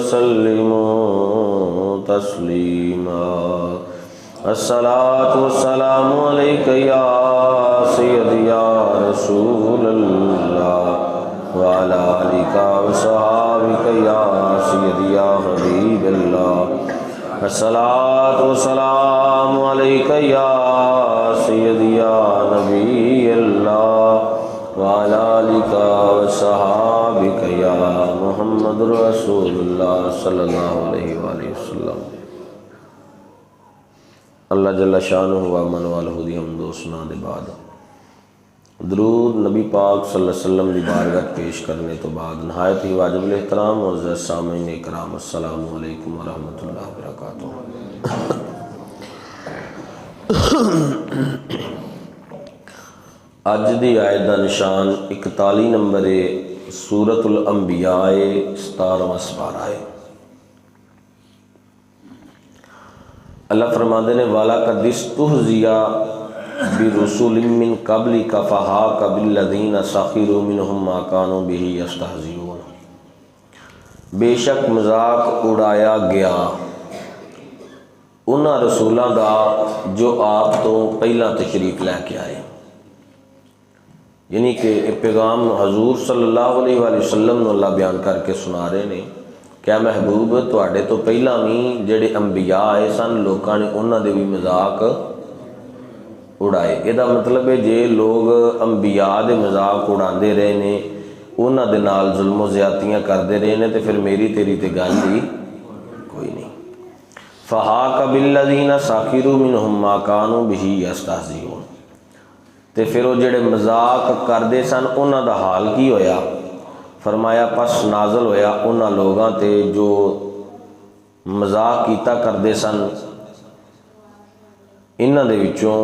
वसल्लिमू तस्लीमा। अस्सलातु वस्सलामु अलैका या सय्यदी या रसूलल्लाह व अला आलिका व सहाबिका या सय्यदी या हबीबल्लाह। अस्सलातु वस्सलामु अलैका या सय्यदी या नबीयल्लाह व अला आलिका व सहाबिका या मुहम्मदुर रसूलुल्लाह सल्लल्लाहु अलैहि वसल्लम। अल्लाह जल्ला शानुहु व मन वालहु दी हमदो सना दे बाद दरूद नबी पाक सल्लल्लाहु अलैहि वसल्लम की बारगाह पेश करने तो बाद नहायत ही वाजिबुल एहतराम मुअज़्ज़ज़ सामीन इकराम अस्सलामु अलैकुम व रहमतुल्लाहि व बरकातुहू। अज दी आयत दा निशान 41 नंबर है, सूरतुल अंबिया 17वां सपारा है। अल्लाह फरमाते ने वाला कदिस्तुहज़िया बिरुसुलिम मिन क़ब्लिका फ़हाक़ बिल्लज़ीना सख़िरू मिनहुम मा कानू बिही यस्तहज़िऊन। बेशक मजाक उड़ाया गया उन्हां रसूलों का जो आप तो पहला तशरीफ लैके आए। यानी कि पैगाम हजूर सल्लल्लाहु अलैहि वसल्लम नूं अल्लाह बयान करके सुना रहे ने, क्या महबूब तुहाडे तो पहला भी जेडे अंबिया आए सन लोगों ने उन्हां दे भी मजाक उड़ाए। इहदा मतलब है जे लोग अंबिया दे मजाक उड़ाते रहे ने, उन्हां दे नाल जुल्म ज़्यादतियां करते रहे ने, तो फिर मेरी तेरी तो गल ही कोई नहीं। फ़हाक़ बिल्लज़ीना सख़िरू मिनहुम मा कानू बिही यस्तहज़िऊन। तो फिर वो जेडे मजाक करते सन उन्हां दा हाल की होया? फरमाया पस नाजल होया उन्हां लोगों ते जो मजाक कीता करते सन इन्हां दे विचों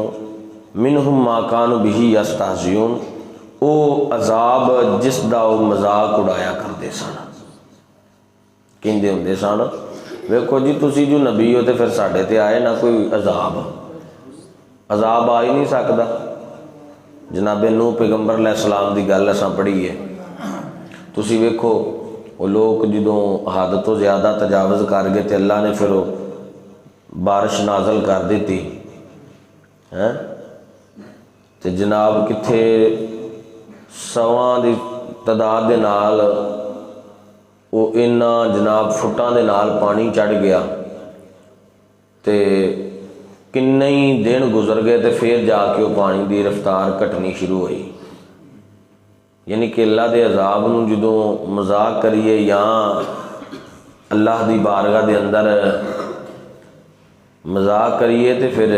मिनहुम मा कानू बिही यस्तहज़िऊन, ओ अजाब जिसदा वो मजाक उड़ाया करते सन। कहंदे हुंदे सन वेखो जी तुसी जो नबी हो तो फिर साडे ते आए ना कोई अजाब आ ही नहीं सकता। जनाबे नूह पैगंबर अलैहिस्सलाम की गल असां पढ़ी है। तुसी वेखो वो लोग जदों हद तो ज़्यादा तजावज़ कर गए तो अल्लाह ने फिर बारिश नाजल कर दी है। तो जनाब कित्थे सवां की तादाद दे नाल वो इन्ना जनाब फुटां दे नाल पानी चढ़ गया। तो किन्ने ही दिन गुजर गए तो फिर जाके वो पानी की रफ्तार घटनी शुरू हुई। यानी कि अल्लाह के अजाब नूं जदों मजाक करिए या अल्लाह की बारगाह के अंदर मजाक करिए तो फिर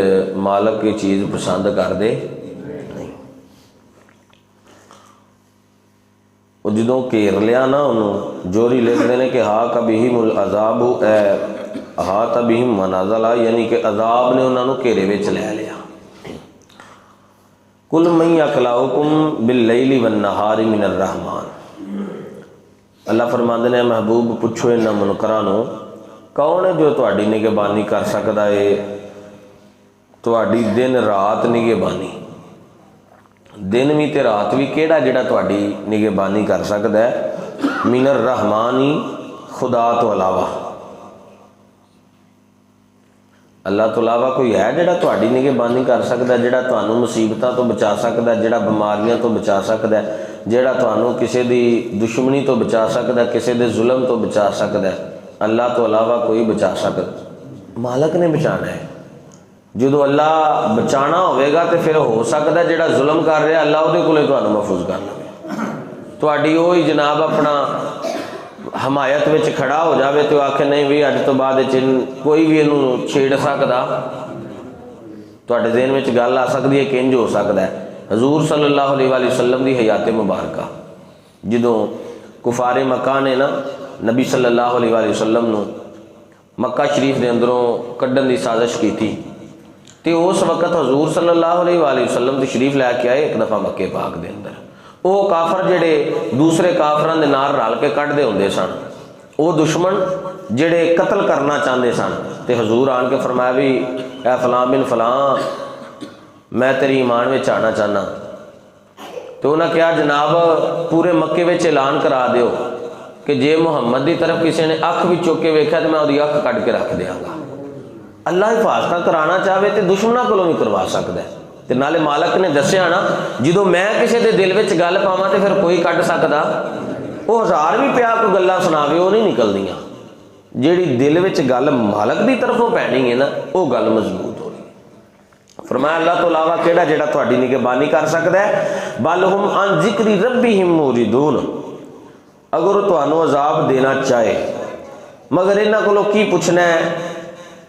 मालक ये चीज़ पसंद कर दे नहीं। वो जदों घेर लिया ना उन्होंने जोरी लिखते हैं कि हा कबिहिमुल अज़ाबु हा तबिहिम मनाज़ला, यानी कि अजाब ने उन्होंने घेरे में लै लिया। कुल मैं अकलाउकुम बिल्लैली वन्नहारी मिनर रहमान। अल्लाह फरमाते ने महबूब पुछो इन्हां मुनकरां नूं कौन है जो तुहाडी निगहबानी कर सकता है, तुहाडी दिन रात निगहबानी, दिन भी तो रात भी केड़ा जिहड़ा तुहाडी निगहबानी कर सकता है। मिनर रहमानी खुदा तो अलावा, अल्लाह तो अलावा कोई है जिहड़ा तुहाडी निगहबानी कर सकता है, जिहड़ा तुहानूं मुसीबतां तो बचा सकता है, जिहड़ा बीमारियां तो बचा सकता है, जिहड़ा तुहानूं किसी दी दुश्मनी तो बचा सकता है, किसी दे जुल्म तो बचा सकता है। अल्लाह तो अलावा कोई बचा सकता, मालक ने बचाना है। जो अल्लाह बचाना होगा तो फिर हो सकता है जिहड़ा जुल्म कर रहा अल्लाह उहदे कोले तुहानूं महफूज कर लवे, तुहाडी ओही जनाब अपना हमायत में खड़ा हो जाए तो आखे नहीं भी अज तो बाद कोई भी इनू छेड़ सकता। तुहाडे ज़हन में गल आ सकती है कि इंज हो सकता है। हजूर सल्लल्लाहु अलैहि वसल्लम की हयात मुबारक जदों कुफारे मक्का ने ना नबी सल्लल्लाहु अलैहि वसल्लम नूं मक्का शरीफ के अंदरों कड्ढण की साजिश की थी, तो उस वक्त हजूर सल्लल्लाहु अलैहि वसल्लम तशरीफ लैके आए एक दफ़ा मक्के पाक के अंदर। वो काफर जेडे दूसरे काफरां दे नाल रल के कढ़दे हुंदे सन, वो दुश्मन जेडे कतल करना चाहते सन, तो हजूर आन के फरमाया भी ए फलां बिन फलां मैं तेरी ईमान में आना चाहना। तो उन्हें कहा जनाब पूरे मक्के में ऐलान करा दियो कि जे मुहम्मद की तरफ किसी ने अख भी चुक के वेख्या तो मैं उसकी अख कट के रख देंगा। अल्लाह हिफाजत कराना चाहे तो दुश्मनों को भी करवा सकता है। तो नाले मालक ने दसिया ना, जो मैं किसी के दिल में गल पावां तो फिर कोई कट सकता, वो हज़ार भी पिया कोई गल्लां सुनावे वो नहीं निकलदियां। जिहड़ी दिल में गल मालक की तरफों पैनी है ना, वो गल मजबूत हो रही। फरमाया अल्लाह तो इलावा किहड़ा जिहड़ा तुहाडी निगहबानी कर सकता है। बल हुम अन जिक्री रब्बिहिम मुरिदून, अगर वो तुहानू अजाब देना चाहे मगर इन्हां कोलों की पुछना है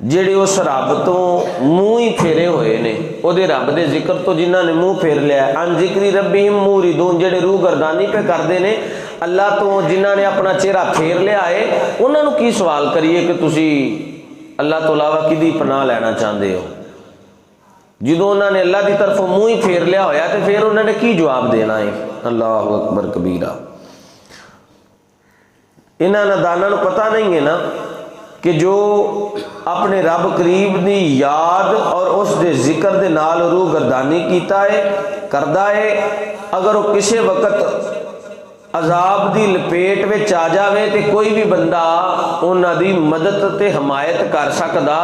ਜਿਹੜੇ उस रब तो मूँह ही फेरे हुए ने, ਉਹਦੇ रब के जिक्र तो जिन्होंने मूँह फेर लिया। अन जिक्री रब्बिहिम मुरिदून, ਜਿਹੜੇ रूह गर्दानी पे करते हैं अल्लाह तो जिन्होंने अपना चेहरा फेर लिया है, उन्होंने की सवाल करिए कि तुसी अल्लाह तो इलावा किहदी पनाह लैना चाहते हो। जो उन्होंने अल्लाह की तरफों मूँह ही फेर लिया होया तो फिर उन्होंने की जवाब देना है। अल्लाह अकबर कबीरा। इन्हां नादानां नूं पता नहीं है ना कि जो अपने रब करीब की याद और उसके जिक्र के नाल रूह गर्दानी कीता है करदा है, अगर वो किसी वक्त अजाब की लपेट में आ जाए तो कोई भी बंदा उन्होंने मदद ते हमायत कर सकता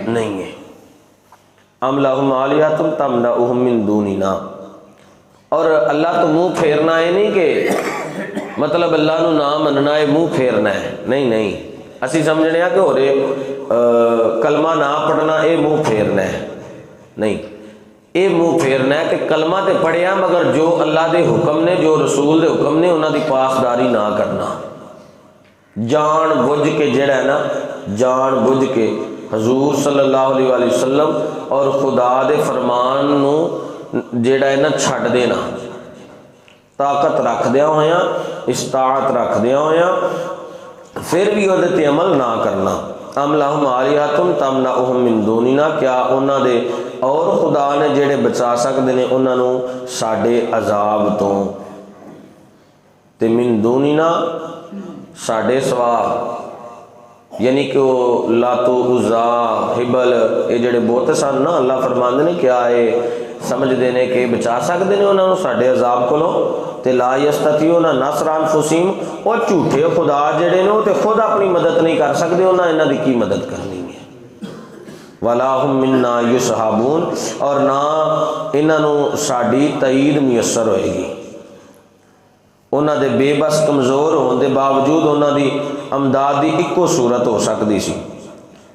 नहीं है। अम लहुम आलिहतुन तमनउहुम मिन दूनिना, और अल्लाह तो मुँह फेरना है नहीं कि मतलब अल्लाह नूं ना मनना है मुँह फेरना है, नहीं नहीं। असी समझने कि हो रहे कलमा ना पढ़ना ये मुँह फेरना है, नहीं, ये मुँह फेरना है कि कलमा तो पढ़िया मगर जो अल्लाह के हुक्म ने जो रसूल के हुक्म ने उन्होंने पासदारी ना करना। जान बुझ के जड़ा है ना, जान बुझ के हजूर सल्लल्लाहु अलैहि वसल्लम और खुदा के फरमान नूं जेड़ा है ना छड्ड देना, ताकत रखदिया होया इस्ताअत रखदिया होया फिर भी उहदे ते अमल ना करना। अम लहुम आलिहतुन तमनउहुम मिन दूनिना, क्या उन्होंने और खुदा ने जेड़े बचा सकते हैं उन्होंने साडे अजाब तो, ते मिन दूनिना साडे सवा, यानी कि वो लातो उज़ा हिबल ये जेड़े बहुत सन ना, अल्लाह फरमाते ने क्या ये समझते हैं कि बचा सकते हैं उन्होंने साडे अजाब कोलों, ते ला यस्ततिऊना नस्र अनफुसिहिम, और झूठे खुदा जेड़े ने तो खुद अपनी मदद नहीं कर सकते, उन्हें इन्हां दी की मदद करनी है। वला हुम मिन्ना युसहाबून, और ना इन्हों साड़ी तईद मुयसर होएगी। उन्होंने बेबस कमज़ोर होने के बावजूद उन्होंने अमदाद की इको सूरत हो सकती सी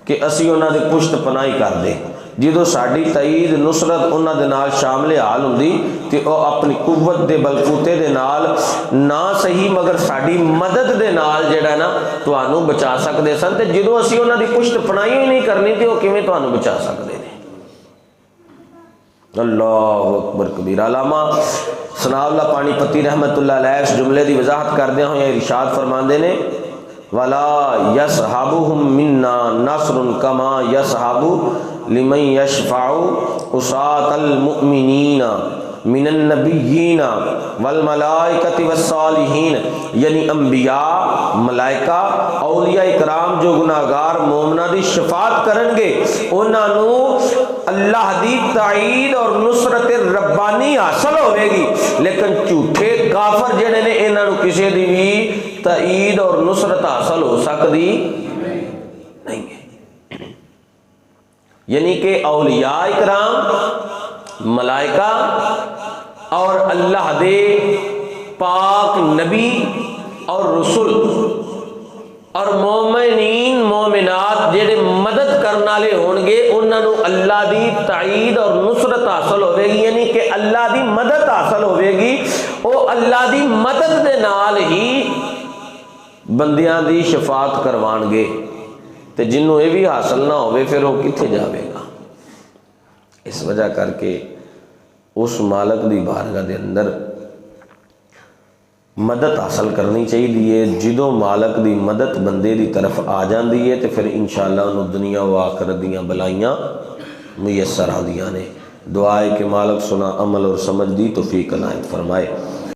कि असी उन्होंने पुश्त पनाही कर दे। जो साड़ी तईद नुसरत उन्होंने नाल शामिल हाल होंदी तो वह अपनी कुव्वत के बलबूते के नाल ना सही मगर साड़ी मदद के नाल जेड़ा ना तुहानू बचा सकते सन, तो जो असी उन्होंने पुश्त पनाही ही नहीं करनी तो वह किवें तुहानू बचा सकते हैं। अल्लाह अकबर कबीरा। अलामा सनाउल्लाह पानीपति रहमतुल्लाह अलैह इस जुमले की वजाहत करदे हुए इरशाद फरमाते ने, वला यसहाबुहुम मिन्ना नस्रुन कमा यसहाबु लिमन यशफाउ उसातल मुमिनीना मिनन नबिय्यीना वल मलाइकति वस्सालिहीन, यानी अंबिया मलाइका औलिया इकराम जो गुनाहगार मोमना दी शफात करनगे उन्होंने अल्लाह दी ताईद और नुसरत रब्बानी हासिल होगी। लेकिन झूठे काफर जेड़े ने इन्हों किसी की भी ताईद और नुसरत हासिल हो सकती नहीं है। यानी कि औलिया इकराम मलाइका और अल्लाह दे पाक नबी और रसूल और मोमिनीन मोमिनात जेड़े मदद करने वाले होंगे उन्होंने अल्लाह की ताईद और नुसरत हासिल होगी, यानी कि अल्लाह की मदद हासिल होगी। वो अल्लाह की मदद के नाल ही बंदियां की शफात करवाएंगे, तो जिन्हों ये भी हासिल ना हो फिर वो कित्थे जाएगा। इस वजह करके उस मालक की बारगाह के अंदर मदद हासिल करनी चाहिए। जो मालक की मदद बंदे की तरफ आ जाती है तो फिर इंशाअल्लाह उन्होंने दुनिया व आखिरत दीयां बलाइयां मुयसर आदियां ने। दुआ है कि मालक सुना अमल और समझ दी तौफीक इनायत फरमाए।